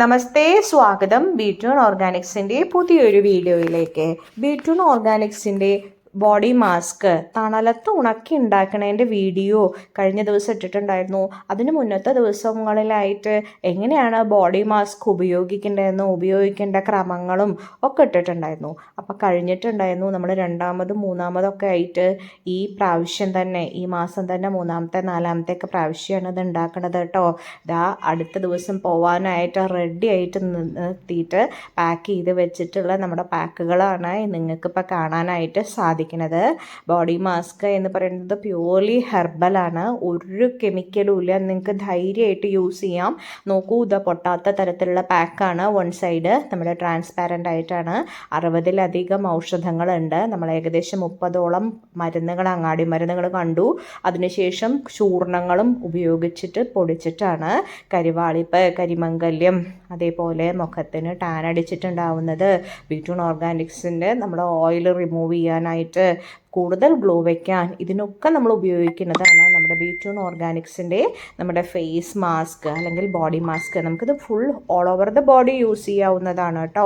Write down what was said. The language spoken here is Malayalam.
നമസ്തേ, സ്വാഗതം ബി2 ഓർഗാനിക്സിൻ്റെ പുതിയൊരു വീഡിയോയിലേക്ക്. ബി2 ഓർഗാനിക്സിൻ്റെ ബോഡി മാസ്ക് തണലത്ത് ഉണക്കി ഉണ്ടാക്കണതിൻ്റെ വീഡിയോ കഴിഞ്ഞ ദിവസം ഇട്ടിട്ടുണ്ടായിരുന്നു. അതിന് മുന്നത്തെ ദിവസങ്ങളിലായിട്ട് എങ്ങനെയാണ് ബോഡി മാസ്ക് ഉപയോഗിക്കേണ്ട ക്രമങ്ങളും ഒക്കെ ഇട്ടിട്ടുണ്ടായിരുന്നു. അപ്പോൾ കഴിഞ്ഞിട്ടുണ്ടായിരുന്നു. നമ്മൾ രണ്ടാമതും മൂന്നാമതൊക്കെ ആയിട്ട് ഈ പ്രാവശ്യം തന്നെ, ഈ മാസം തന്നെ മൂന്നാമത്തെ നാലാമത്തെ ഒക്കെ പ്രാവശ്യമാണ് ഇത് ഉണ്ടാക്കണത് കേട്ടോ. അടുത്ത ദിവസം പോവാനായിട്ട് റെഡി ആയിട്ട് നിർത്തിയിട്ട് പാക്ക് ചെയ്ത് വെച്ചിട്ടുള്ള നമ്മുടെ പാക്കുകളാണ് നിങ്ങൾക്കിപ്പോൾ കാണാനായിട്ട് സാധിക്കുന്നത്. ബോഡി മാസ്ക് എന്ന് പറയുന്നത് പ്യൂർലി ഹെർബലാണ്. ഒരു കെമിക്കലും ഇല്ല. നിങ്ങൾക്ക് ധൈര്യമായിട്ട് യൂസ് ചെയ്യാം. നോക്കൂ, ഇത് പൊട്ടാത്ത തരത്തിലുള്ള പാക്കാണ്. വൺ സൈഡ് നമ്മുടെ ട്രാൻസ്പാരൻ്റ് ആയിട്ടാണ്. 60-ലധികം ഔഷധങ്ങളുണ്ട്. നമ്മൾ ഏകദേശം 30ഓളം മരുന്നുകൾ, അങ്ങാടി മരുന്നുകൾ കണ്ടു. അതിനുശേഷം ചൂർണങ്ങളും ഉപയോഗിച്ചിട്ട് പൊടിച്ചിട്ടാണ് കരിവാളിപ്പ്, കരിമംഗല്യം, അതേപോലെ മുഖത്തിന് ടാൻ അടിച്ചിട്ടുണ്ടാവുന്നത്. ബി2 ഓർഗാനിക്സിൻ്റെ നമ്മുടെ ഓയിൽ റിമൂവ് ചെയ്യാനായിട്ട്, കൂടുതൽ ഗ്ലോ വയ്ക്കാൻ, ഇതിനൊക്കെ നമ്മൾ ഉപയോഗിക്കുന്നതാണ് നമ്മുടെ ബി2 ഓർഗാനിക്സിൻ്റെ നമ്മുടെ ഫേസ് മാസ്ക് അല്ലെങ്കിൽ ബോഡി മാസ്ക്. നമുക്കിത് full all over the body use ചെയ്യാവുന്നതാണ് കേട്ടോ.